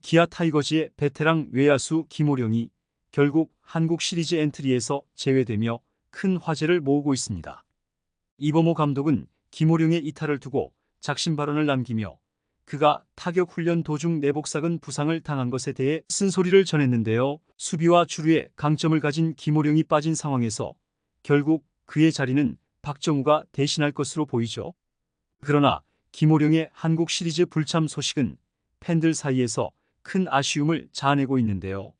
기아 타이거즈의 베테랑 외야수 김호령이 결국 한국 시리즈 엔트리에서 제외되며 큰 화제를 모으고 있습니다. 이범호 감독은 김호령의 이탈을 두고 작심 발언을 남기며 그가 타격 훈련 도중 내복사근 부상을 당한 것에 대해 쓴소리를 전했는데요. 수비와 주루의 강점을 가진 김호령이 빠진 상황에서 결국 그의 자리는 박정우가 대신할 것으로 보이죠. 그러나 김호령의 한국 시리즈 불참 소식은 팬들 사이에서 큰 아쉬움을 자아내고 있는데요.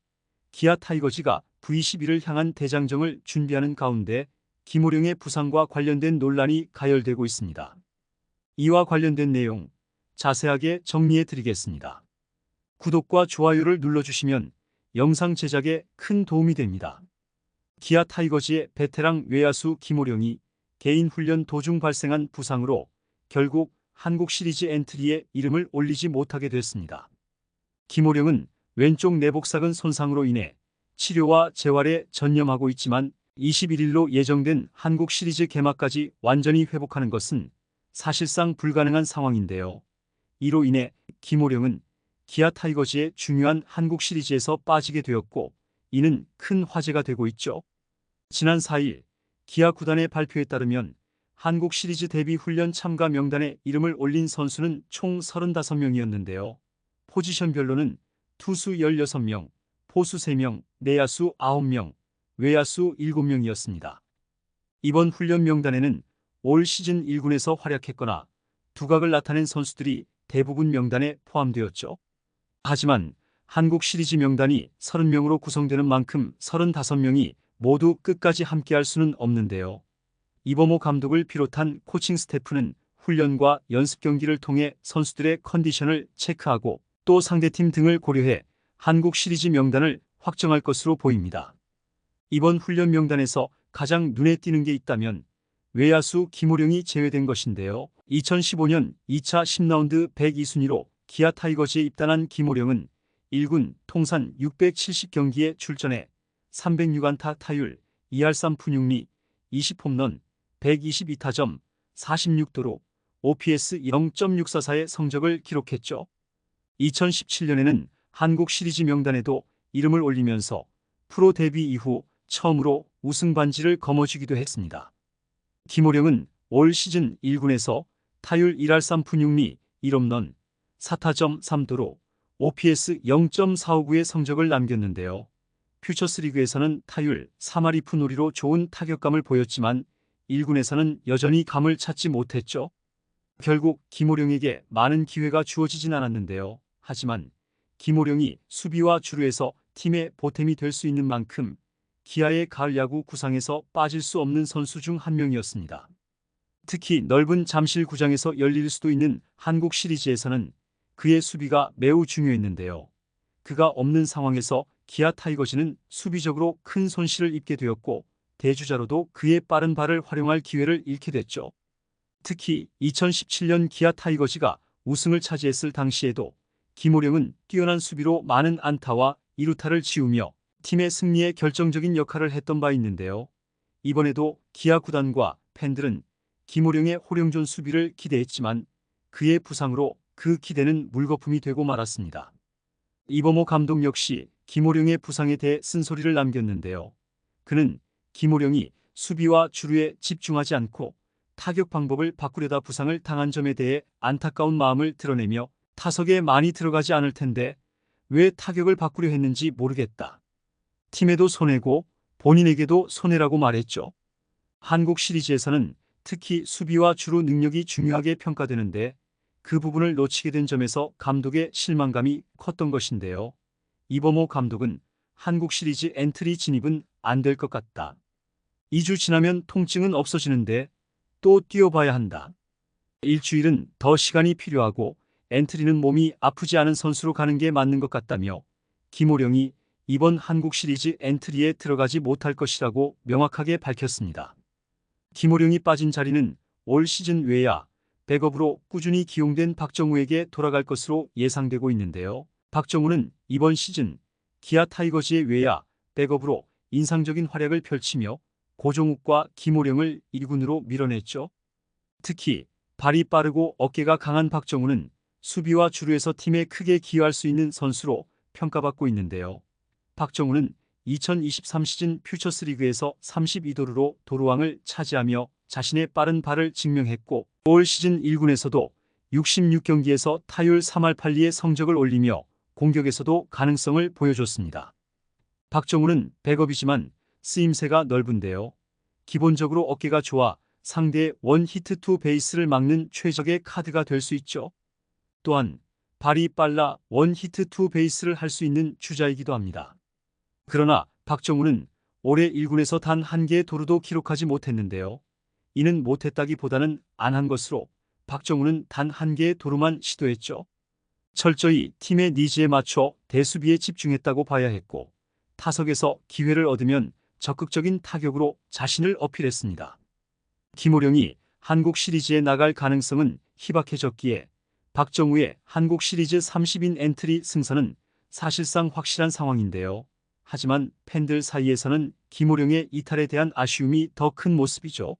기아 타이거즈가 V12를 향한 대장정을 준비하는 가운데 김호령의 부상과 관련된 논란이 가열되고 있습니다. 이와 관련된 내용 자세하게 정리해 드리겠습니다. 구독과 좋아요를 눌러주시면 영상 제작에 큰 도움이 됩니다. 기아 타이거즈의 베테랑 외야수 김호령이 개인 훈련 도중 발생한 부상으로 결국 한국 시리즈 엔트리에 이름을 올리지 못하게 됐습니다. 김호령은 왼쪽 내복사근 손상으로 인해 치료와 재활에 전념하고 있지만 21일로 예정된 한국 시리즈 개막까지 완전히 회복하는 것은 사실상 불가능한 상황인데요. 이로 인해 김호령은 기아 타이거즈의 중요한 한국 시리즈에서 빠지게 되었고 이는 큰 화제가 되고 있죠. 지난 4일 기아 구단의 발표에 따르면 한국 시리즈 데뷔 훈련 참가 명단에 이름을 올린 선수는 총 35명이었는데요. 포지션별로는 투수 16명, 포수 3명, 내야수 9명, 외야수 7명이었습니다. 이번 훈련 명단에는 올 시즌 1군에서 활약했거나 두각을 나타낸 선수들이 대부분 명단에 포함되었죠. 하지만 한국 시리즈 명단이 30명으로 구성되는 만큼 35명이 모두 끝까지 함께할 수는 없는데요. 이범호 감독을 비롯한 코칭 스태프는 훈련과 연습 경기를 통해 선수들의 컨디션을 체크하고 또 상대팀 등을 고려해 한국 시리즈 명단을 확정할 것으로 보입니다. 이번 훈련 명단에서 가장 눈에 띄는 게 있다면 외야수 김호령이 제외된 것인데요. 2015년 2차 10라운드 102순위로 기아 타이거즈에 입단한 김호령은 1군 통산 670경기에 출전해 306안타 타율 2할 3푼 6리 20홈런 122타점 46도로 OPS 0.644의 성적을 기록했죠. 2017년에는 한국 시리즈 명단에도 이름을 올리면서 프로 데뷔 이후 처음으로 우승 반지를 거머쥐기도 했습니다. 김호령은 올 시즌 1군에서 타율 1할 3푼 6리 1홈런 4타점 3도로 OPS 0.459의 성적을 남겼는데요. 퓨처스리그에서는 타율 3할 2푼 5리로 좋은 타격감을 보였지만 1군에서는 여전히 감을 찾지 못했죠. 결국 김호령에게 많은 기회가 주어지진 않았는데요. 하지만 김호령이 수비와 주루에서 팀의 보탬이 될 수 있는 만큼 기아의 가을 야구 구상에서 빠질 수 없는 선수 중 한 명이었습니다. 특히 넓은 잠실구장에서 열릴 수도 있는 한국 시리즈에서는 그의 수비가 매우 중요했는데요. 그가 없는 상황에서 기아 타이거즈는 수비적으로 큰 손실을 입게 되었고 대주자로도 그의 빠른 발을 활용할 기회를 잃게 됐죠. 특히 2017년 기아 타이거즈가 우승을 차지했을 당시에도 김호령은 뛰어난 수비로 많은 안타와 2루타를 지우며 팀의 승리에 결정적인 역할을 했던 바 있는데요. 이번에도 기아 구단과 팬들은 김호령의 호령존 수비를 기대했지만 그의 부상으로 그 기대는 물거품이 되고 말았습니다. 이범호 감독 역시 김호령의 부상에 대해 쓴소리를 남겼는데요. 그는 김호령이 수비와 주루에 집중하지 않고 타격 방법을 바꾸려다 부상을 당한 점에 대해 안타까운 마음을 드러내며 타석에 많이 들어가지 않을 텐데 왜 타격을 바꾸려 했는지 모르겠다. 팀에도 손해고 본인에게도 손해라고 말했죠. 한국 시리즈에서는 특히 수비와 주루 능력이 중요하게 평가되는데 그 부분을 놓치게 된 점에서 감독의 실망감이 컸던 것인데요. 이범호 감독은 한국 시리즈 엔트리 진입은 안 될 것 같다. 2주 지나면 통증은 없어지는데 또 뛰어봐야 한다. 일주일은 더 시간이 필요하고 엔트리는 몸이 아프지 않은 선수로 가는 게 맞는 것 같다며 김호령이 이번 한국 시리즈 엔트리에 들어가지 못할 것이라고 명확하게 밝혔습니다. 김호령이 빠진 자리는 올 시즌 외야 백업으로 꾸준히 기용된 박정우에게 돌아갈 것으로 예상되고 있는데요. 박정우는 이번 시즌 기아 타이거즈의 외야 백업으로 인상적인 활약을 펼치며 고종욱과 김호령을 1군으로 밀어냈죠. 특히 발이 빠르고 어깨가 강한 박정우는 수비와 주루에서 팀에 크게 기여할 수 있는 선수로 평가받고 있는데요. 박정우는 2023 시즌 퓨처스리그에서 32도루로 도루왕을 차지하며 자신의 빠른 발을 증명했고 올 시즌 1군에서도 66경기에서 타율 3할 8리의 성적을 올리며 공격에서도 가능성을 보여줬습니다. 박정우는 백업이지만 쓰임새가 넓은데요. 기본적으로 어깨가 좋아 상대의 원히트 투 베이스를 막는 최적의 카드가 될 수 있죠. 또한 발이 빨라 원히트 투 베이스를 할 수 있는 주자이기도 합니다. 그러나 박정우는 올해 1군에서 단 한 개의 도루도 기록하지 못했는데요. 이는 못했다기보다는 안 한 것으로 박정우는 단 한 개의 도루만 시도했죠. 철저히 팀의 니즈에 맞춰 대수비에 집중했다고 봐야 했고 타석에서 기회를 얻으면 적극적인 타격으로 자신을 어필했습니다. 김호령이 한국 시리즈에 나갈 가능성은 희박해졌기에 박정우의 한국 시리즈 30인 엔트리 승선은 사실상 확실한 상황인데요. 하지만 팬들 사이에서는 김호령의 이탈에 대한 아쉬움이 더 큰 모습이죠.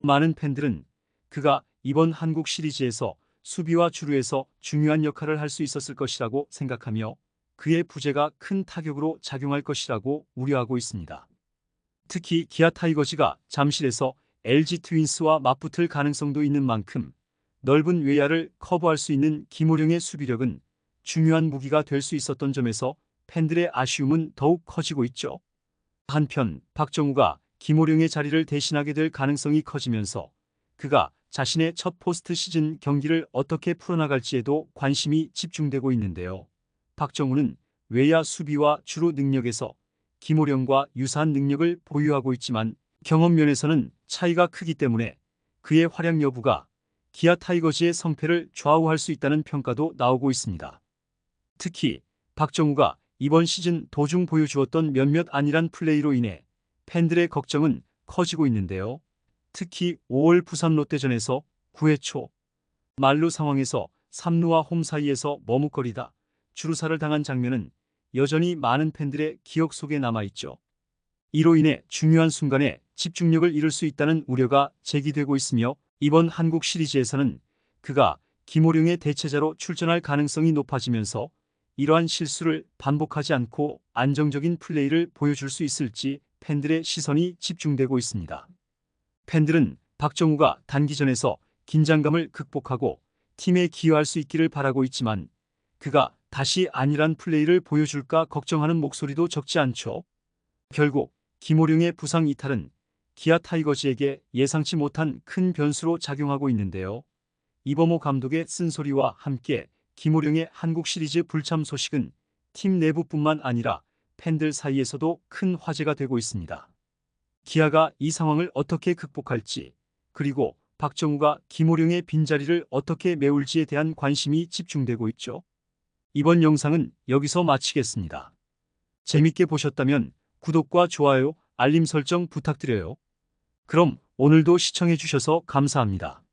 많은 팬들은 그가 이번 한국 시리즈에서 수비와 주루에서 중요한 역할을 할 수 있었을 것이라고 생각하며 그의 부재가 큰 타격으로 작용할 것이라고 우려하고 있습니다. 특히 기아 타이거즈가 잠실에서 LG 트윈스와 맞붙을 가능성도 있는 만큼 넓은 외야를 커버할 수 있는 김호령의 수비력은 중요한 무기가 될 수 있었던 점에서 팬들의 아쉬움은 더욱 커지고 있죠. 한편 박정우가 김호령의 자리를 대신하게 될 가능성이 커지면서 그가 자신의 첫 포스트 시즌 경기를 어떻게 풀어나갈지에도 관심이 집중되고 있는데요. 박정우는 외야 수비와 주루 능력에서 김호령과 유사한 능력을 보유하고 있지만 경험 면에서는 차이가 크기 때문에 그의 활약 여부가 기아 타이거즈의 성패를 좌우할 수 있다는 평가도 나오고 있습니다. 특히 박정우가 이번 시즌 도중 보여주었던 몇몇 안일한 플레이로 인해 팬들의 걱정은 커지고 있는데요. 특히 5월 부산 롯데전에서 9회 초 만루 상황에서 3루와 홈 사이에서 머뭇거리다 주루사를 당한 장면은 여전히 많은 팬들의 기억 속에 남아있죠. 이로 인해 중요한 순간에 집중력을 잃을 수 있다는 우려가 제기되고 있으며 이번 한국 시리즈에서는 그가 김호령의 대체자로 출전할 가능성이 높아지면서 이러한 실수를 반복하지 않고 안정적인 플레이를 보여줄 수 있을지 팬들의 시선이 집중되고 있습니다. 팬들은 박정우가 단기전에서 긴장감을 극복하고 팀에 기여할 수 있기를 바라고 있지만 그가 다시 안일한 플레이를 보여줄까 걱정하는 목소리도 적지 않죠. 결국 김호령의 부상 이탈은 기아 타이거즈에게 예상치 못한 큰 변수로 작용하고 있는데요. 이범호 감독의 쓴소리와 함께 김호령의 한국 시리즈 불참 소식은 팀 내부뿐만 아니라 팬들 사이에서도 큰 화제가 되고 있습니다. 기아가 이 상황을 어떻게 극복할지 그리고 박정우가 김호령의 빈자리를 어떻게 메울지에 대한 관심이 집중되고 있죠. 이번 영상은 여기서 마치겠습니다. 재밌게 보셨다면 구독과 좋아요, 알림 설정 부탁드려요. 그럼 오늘도 시청해 주셔서 감사합니다.